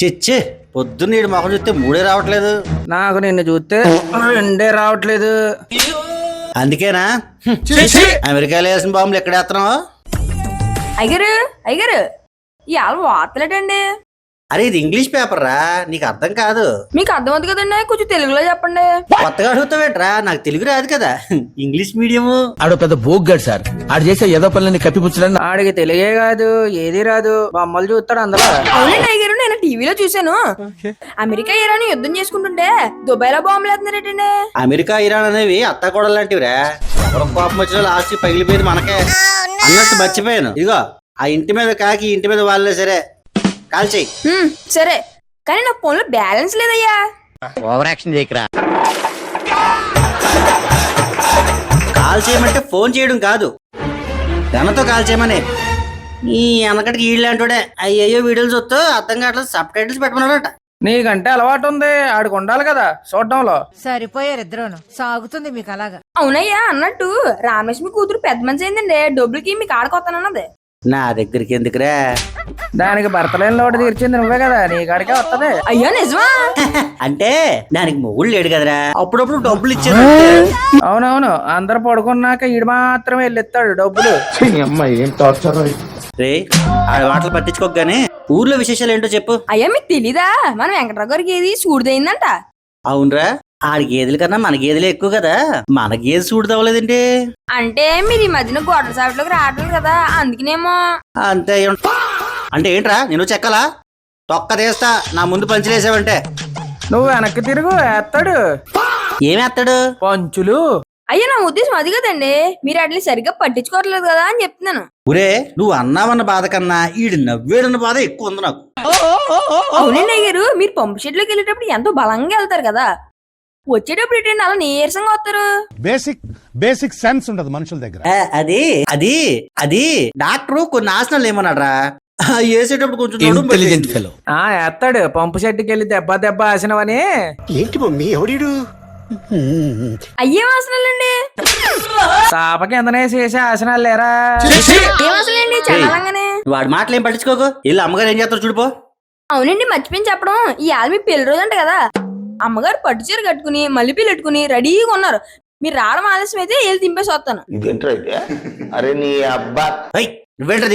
చిచ్చి పొద్దున్న ఈడు మొహం చూస్తే మూడే రావట్లేదు. నాకు నిన్ను చూస్తే రెండే రావట్లేదు. అందుకేనా అమెరికాలో వేసిన బాంబులు ఎక్కడ వేస్తున్నావు? అయ్యారు అయ్యారు ఈ ఆలు వార్తలేటండి. అరే ఇది ఇంగ్లీష్ పేపర్ రా, నీకు అర్థం కాదు. మీకు అర్థమవుతుంది కదండి, కొంచెం తెలుగులో చెప్పండి. కొత్తగా అడుగుతావేట్రా, నాకు తెలుగు రాదు కదా. English medium. ఆడు పెద్ద బోగ్గాడు సార్. ఆడు చేసే ఏదో పనులని కప్పిపుచ్చడానికి ఆడికి తెలుగే కాదు, ఏది రాదు, బొమ్మలు చూస్తాడు అందరూ. అవునండి అయ్యారు, నేను టీవీలో చూశాను. అమెరికా ఇరాన్ యుద్ధం చేసుకుంటుంటే దుబాయ్ లో బాంబులు వేస్తున్నారేటండి. అమెరికా ఇరాన్ అనేవి అత్తాకోడలు లాంటివిరా. ఎవరో కోపం వచ్చిన లాస్ట్ పగిలిపోయింది మనకే అన్నట్టు మర్చిపోయాను. ఇదిగో ఆ ఇంటి మీద కాకి ఇంటి మీద వాళ్ళే సరే కాల్ చెయ్యి. సరే, కానీ నా ఫోన్ లో బ్యాలెన్స్ లేదయ్యా. ఓవర్ యాక్షన్ చేయకరా. కాల్ చేయమంటే ఫోన్ చేయడం కాదు, గనతో కాల్ చేయమని. ఈ వెనకటికి వీళ్ళంటే అయ్యయ్యో వీడియోలు చూస్తూ అర్థం కావట్లేదు, సబ్ టైటిల్స్ పెట్టమన్నాడట. నీకంటే అలవాటు ఉంది, ఆడికి ఉండాలి కదా చూడటంలో. సరిపోయారు ఇద్దరును, సాగుతుంది మీకు అలాగా. అవునయ్యా, అన్నట్టు రామేష్ మీ కూతురు పెద్ద మంచి అయిందండి. డబ్బులకి మీకు ఆడకొస్తానన్నది. నా దగ్గరికి ఎందుకురా? దానికి భర్త లేని లోటు తీర్చింది నువ్వే కదా, నీ కాడికే వస్తది. అయ్యో నిజమా? అంటే దానికి మొగుడు లేడు కదరా, అప్పుడప్పుడు డబ్బులు ఇచ్చేది. అవునవును, అందరు పడుకున్నాక ఈడు మాత్రమే వెళ్ళిస్తాడు డబ్బులు. రే ఆ మాటలు పట్టించుకోగానే ఊర్లో విశేషాలు ఏంటో చెప్పు. అయ్యా మీకు తెలీదా, మన వెంకట్రావు గారికి ఏది సూడిదయిందంట. అవునరా, ఆడి గేదెల కన్నా మన గేదెలే ఎక్కువ కదా, మన గేదె చూడదవలేదండి. అంటే మీరు ఈ మధ్యన గోడల సాగులోకి రావట్లేదు కదా, అందుకనేమో. అంతే అంటే ఏంట్రా, నేను చెక్కలా తొక్క తీస్తా నా ముందు పంచులేసావంటే. నువ్వు వెనక్కి తిరుగు, వేస్తాడు. ఏమేస్తాడు? పంచులు. అయ్యా నా ఉద్దేశం అది కదండి, మీరు అట్లా సరిగ్గా పట్టించుకోవట్లేదు కదా అని చెప్తున్నాను. ఊరే నువ్వు అన్నావన్న బాధ కన్నా ఈడు నవ్వేడన్న బాధ ఎక్కువ ఉంది నాకు. అవునండి అయ్యారు, మీరు పంపు షెడ్లోకి వెళ్ళేటప్పుడు ఎంతో బలంగా వెళ్తారు కదా, వచ్చేటప్పుడు ఏంటండి అలా నీరసంగా వస్తారు. బేసిక్ సెన్స్ ఉండదు మనుషుల దగ్గర. అది అది అది డాక్టర్ కొన్ని ఆసనాలు ఏమన్నాడ్రా, వేసేటప్పుడు కొంచెం వేస్తాడు. పంపు షెడ్కి వెళ్ళి దెబ్బ దెబ్బ ఆసినవని. ఏంటి మమ్మీ ఎవడీడు? అయ్యే ఆసనాలండి, సాపకి ఎంతనే చేసే ఆసనాలు లేరా? ఏం ఆసనాలండి చదవంగానే. వాడి మాటలు ఏం పట్టించుకోకు, వీళ్ళు అమ్మగారు ఏం చేస్తారు చూడిపో. అవునండి మర్చిపోయి చెప్పడం, ఈ ఆల్ మీ పెళ్లి రోజు అంట కదా, అమ్మగారు పట్టు చీర కట్టుకుని మళ్ళీ పెట్టుకుని రెడీగా ఉన్నారు. మీరు రావడం ఆలస్యం అయితే వెళ్ళి దింపేసి వస్తాను. నువ్వేంట్రా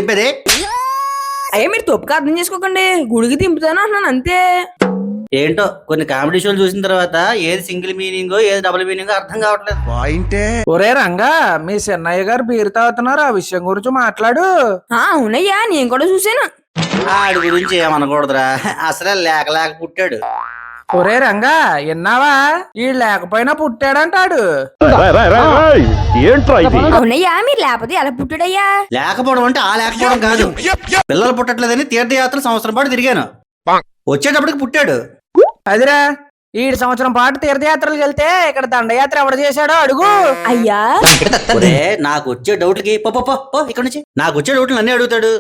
దింపేది? అయ్యా మీరు తప్పుగా అర్థం చేసుకోకండి, గుడికి దింపుతాను అంటున్నాను అంతే. ఏంటో కొన్ని కామెడీ షోలు చూసిన తర్వాత ఏది సింగిల్ మీనింగో ఏది డబుల్ మీనింగో అర్థం కావట్లేదు. ఒరే రంగా, మీ చెన్నయ్య గారు బీరు తాగుతున్నారు, ఆ విషయం గురించి మాట్లాడు. అవునయ్యా, నేను కూడా చూసాను. ఆడి గురించి ఏమనకూడదురా, అసలే లేక లేక పుట్టాడు. ఒరే రంగా, విన్నావా? ఈ లేకపోయినా పుట్టాడంటాడు. అవునయ్యా, మీరు లేకపోతే ఎలా పుట్టాడయ్యా? లేకపోవడం అంటే ఆ లేకపోవడం కాదు, పిల్లలు పుట్టట్లేదని తీర్థయాత్రలు సంవత్సరం పాటు తిరిగాను, వచ్చేటప్పటికి పుట్టాడు. అదిరా, ఈ సంవత్సరం పాటు తీర్థయాత్రలకు వెళ్తే ఇక్కడ దండయాత్ర ఎవడు చేశాడో అడుగు. అయ్యా నాకు వచ్చే డౌట్లకి ఇక్కడ నుంచి నాకు వచ్చే డౌట్లు అన్నీ అడుగుతాడు.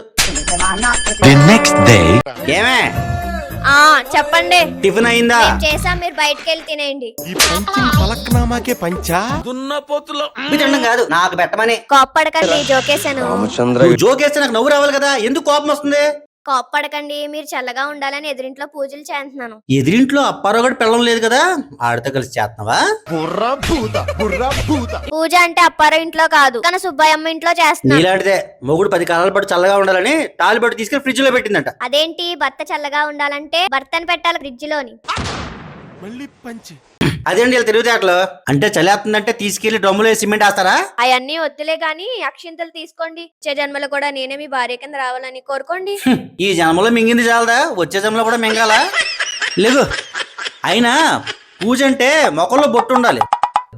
ఏమే చెప్పండి, టిఫిన్ అయిందా? చేసా, మీరు బయటకు వెళ్ళి తినేయండి. తినడం కాదు, నాకు పెట్టమని. కోప్పడకండి, జోకేశాను. జోకేస్తే నాకు నవ్వు రావాలి కదా, ఎందుకు కోపం వస్తుంది? కోప్పడకండి, మీరు చల్లగా ఉండాలని ఎదురింట్లో పూజలు చేస్తున్నాను. ఎదురింట్లో అప్పారోగడు పెళ్ళం లేదు కదా, ఆడితో కలిసి చేస్తున్నావా? పూజ అంటే అప్పారో ఇంట్లో కాదు, కానీ సుబ్బయ్యమ్మ ఇంట్లో చేస్తున్నాను. ఇలాంటిదే మొగుడు 10 కాలాల పాటు చల్లగా ఉండాలని తాళి పట్టు తీసుకెళ్లి ఫ్రిడ్జ్ లో పెట్టిందంట. అదేంటి, భర్త చల్లగా ఉండాలంటే భర్తని పెట్టాలి ఫ్రిడ్జ్ లోని. అదేంటి ఇలా తెలివితేటలు అంటే, చలేస్తుందంటే తీసుకెళ్లి డ్రమ్ములో సిమెంట్ వేస్తారా? అవన్నీ వద్దులే గాని అక్షింతలు తీసుకోండి. వచ్చే జన్మలో కూడా నేనే మీ భార్య కింద రావాలని కోరుకోండి. ఈ జన్మలో మింగింది చాలదా, వచ్చే జన్మలో కూడా మింగాలా? లేదు, అయినా పూజ అంటే మొఖంలో బొట్టు ఉండాలి,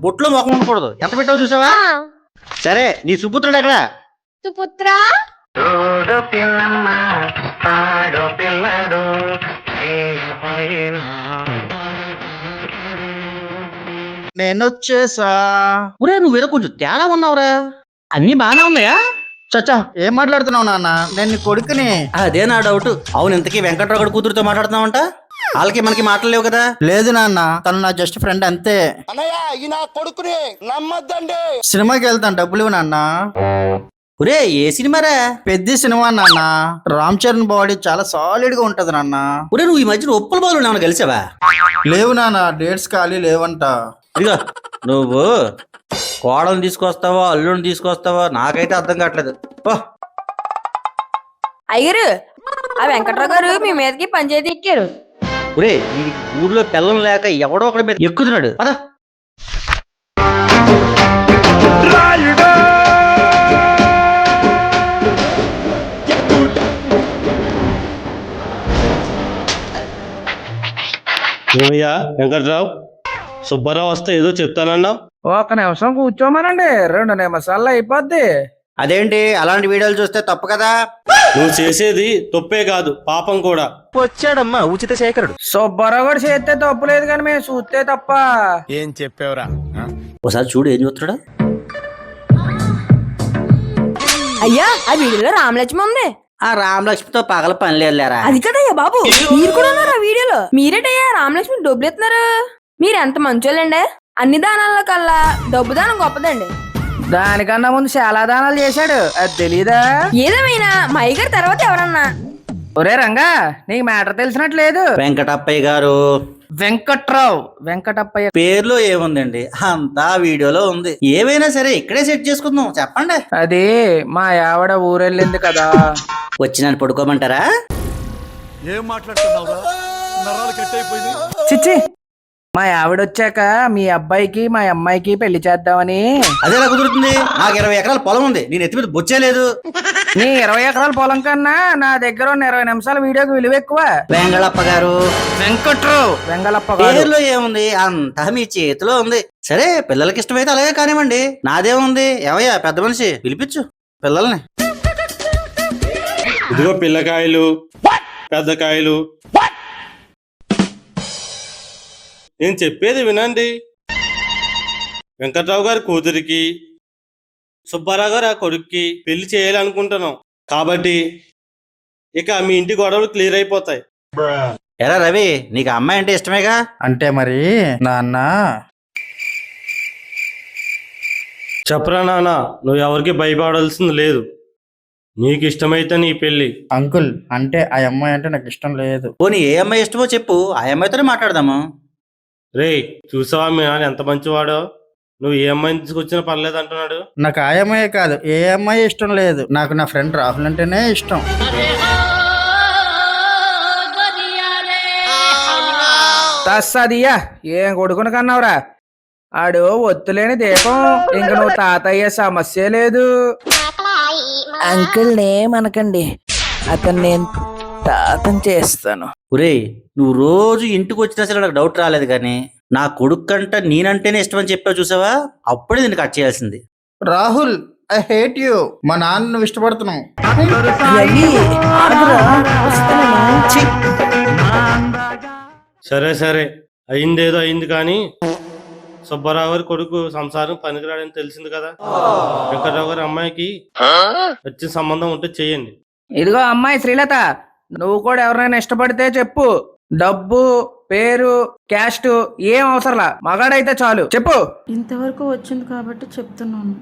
బొట్టులో మొఖం ఉండకూడదు. ఎంత పెట్టావు చూసావా? సరే, నీ సుపుత్రుడు ఎక్కడ? సుపుత్ర నేను వచ్చేసా. ఊరే నువ్వేదో కొంచెం తేడా ఉన్నావురా, అన్ని బానే ఉన్నాయా? చచ్చా, ఏం మాట్లాడుతున్నావు నాన్న? నేను నీ కొడుకుని. అదే నా డౌట్. అవును, ఇంతకీ వెంకట్రావు కూతురుతో మాట్లాడుతున్నావంట, వాళ్ళకి మనకి మాటలేవు కదా? లేదు నాన్న, తను నా జస్ట్ ఫ్రెండ్ అంతే. సినిమాకి వెళ్తాను, డబ్బులు ఇవ్వు నాన్న. ఒరే ఏ సినిమారా? పెద్ద సినిమా నాన్న. రామ్ చరణ్ బాడీ చాలా సాలిడ్ గా ఉంటది నాన్న. ఒరే నువ్వు ఈ మధ్యన ఉప్పల బాలు ఏమైనా కలిసావా? లేవు నాన్న, డేట్స్ ఖాళీ లేవంట. ఇదిగో నువ్వు కోడలు తీసుకొస్తావో అల్లుడిని తీసుకొస్తావో నాకైతే అర్థం కావట్లేదు. ఓ అయ్యరు ఆ వెంకట్రావు గారు మీ మీదకి పంచాయతీ ఎక్కారు. ఒరే ఈ ఊర్లో పిల్లలు లేక ఎవడో ఒకడి మీద ఎక్కుతున్నాడు. పద. ఏమయ్యా వెంకట్రావు, సుబ్బారావు వస్తే ఏదో చెప్తానన్నా. ఒక్క నిమిషం కూర్చోమనండి, 2 నిమిషాల్లో అయిపోద్ది. అదేంటి అలాంటి వీడియోలు చూస్తే తప్పు కదా? నువ్వు చేసేది తప్పే కాదు, పాపం కూడా. వచ్చాడమ్మా ఉచిత శేఖరుడు. సుబ్బారావు కూడా చేస్తే తప్పు లేదు కానీ మేము చూస్తే తప్ప. ఏం చెప్పావురా? ఒకసారి చూడు ఏం చూస్తున్నాడా. అయ్యా ఆ వీడియోలో రామలక్ష్మి ఉంది. ఆ రామలక్ష్మితో పగల పని లేదులేరా. అది కదయ్యా బాబు, మీరు కూడా ఉన్నారు ఆ వీడియోలో. మీరేటయ్యా రామలక్ష్మి డబ్బులు ఇస్తున్నారు? మీరు ఎంత మంచోళ్ళండి. అన్ని దానాల్లో కల్లా డబ్బు దానం గొప్పదండి. దానికన్నా ముందు చాలా దానాలు చేశాడు, అది తెలీదా? ఏదేమైనా మా అయ్యగారు తర్వాత ఎవరన్నా? ఒరే రంగా, నీకు మ్యాటర్ తెలిసినట్లేదు. వెంకటప్పయ్య గారు. వెంకట్రావు, వెంకటప్పయ్య పేర్లో ఏముందండి, అంతా వీడియోలో ఉంది. ఏమైనా సరే ఇక్కడే సెట్ చేసుకుందాం. చెప్పండి. అది మా ఆవిడ ఊరెళ్ళింది కదా. వచ్చి నన్ను పడుకోమంటారా? ఏం మాట్లాడుతున్నావురా? నరాలు కట్ అయిపోయింది. చిచ్చి, మా ఆవిడ వచ్చాక మీ అబ్బాయికి మా అమ్మాయికి పెళ్లి చేద్దామని. అదేలా కుదురుతుంది? నాకు 20 ఎకరాల పొలం ఉంది, నేను ఎత్తి మీద బొచ్చే లేదు. నీ 20 ఎకరాల పొలం కన్నా నా దగ్గర ఉన్న 20 నిమిషాల వీడియోకి విలువ ఎక్కువ. వెంగళప్ప గారు. వెంకట్రావు, వెంగళప్ప గారు. పేర్లో ఏముంది, అంతా మీ చేతిలో ఉంది. సరే పిల్లలకి ఇష్టమైతే అలాగే కానివ్వండి, నాదేముంది. ఏమయ్యా పెద్ద మనిషి, పిలిపించు పిల్లల్ని. ఇదిగో పిల్లకాయలు, పెద్దకాయలు, నేను చెప్పేది వినండి. వెంకట్రావు గారి కూతురికి సుబ్బారావు గారు ఆ కొడుక్కి పెళ్లి చేయాలనుకుంటున్నాం. కాబట్టి ఇక మీ ఇంటి గొడవలు క్లియర్ అయిపోతాయి. ఎరా రవి, నీకు ఆ అమ్మాయి అంటే ఇష్టమేగా? అంటే మరి నాన్న, చెప్పరా నాన్న, నువ్వు ఎవరికి భయపడాల్సింది లేదు. నీకు ఇష్టమైతే నీ పెళ్లి. అంకుల్ అంటే ఆ అమ్మాయి అంటే నాకు ఇష్టం లేదు. పోనీ ఏ అమ్మాయి ఇష్టమో చెప్పు, ఆ అమ్మాయితోనే మాట్లాడదాము. రే చూసావా మీ నాన్న ఎంత మంచివాడో. నువ్వు ఏ అమ్మాయిని తీసుకొచ్చినా పర్లేదు అంటున్నాడు. నాకు ఆ అమ్మాయి కాదు, ఏ అమ్మాయి ఇష్టం లేదు. నాకు నా ఫ్రెండ్ రాహుల్ అంటేనే ఇష్టం. తస్సదియ్యా, ఏం కొడుకుని కన్నావురా? ఆడు ఒత్తులేని దీపం, ఇంక నువ్వు తాతయ్య సమస్య లేదు. అంకుల్ నేమనకండి, అతను నేను తాతం చేస్తాను. ఒరేయ్ నువ్వు రోజు ఇంటికి వచ్చినా సరే నాకు డౌట్ రాలేదు, కానీ నా కొడుకు కంట నేనంటేనే ఇష్టం అని చెప్పావు చూసావా, అప్పుడే నేను కట్ చేయాల్సింది. Rahul, I hate you. మా నాన్న నువ్వు ఇష్టపడుతున్నావు. ఛీ! సరే సరే, అయిందేదో అయింది. కానీ సుబ్బారావు గారి కొడుకు సంసారం పనికిరాడని తెలిసింది కదా. వెంకట్రావు గారి అమ్మాయికి వచ్చిన సంబంధం ఉంటే చెయ్యండి. ఇదిగో అమ్మాయి శ్రీలత, నువ్వు కూడా ఎవరైనా ఇష్టపడితే చెప్పు. డబ్బు, పేరు, క్యాస్ట్ ఏం అవసరంలా, మగాడైతే చాలు చెప్పు. ఇంతవరకు వచ్చింది కాబట్టి చెప్తున్నాను.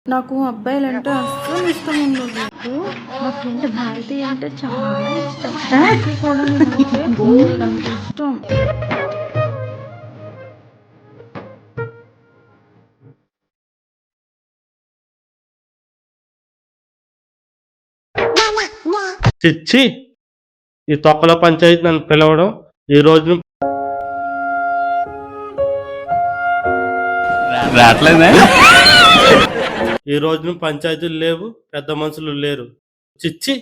నాకు అబ్బాయిలంటే అస్సలు ఇష్టం ఉండదు. మా ఫ్రెండ్ భారతి అంటే చాలా ఇష్టం. నాకు కూడా నేనంటే బోలెడంత ఇష్టం. చిచ్చి, ఈ తొక్కల పంచాయతీ నన్ను పిలవడం. ఈ రోజు ఈ రోజున పంచాయతీలు లేవు, పెద్ద మనుషులు లేరు. చిచ్చి.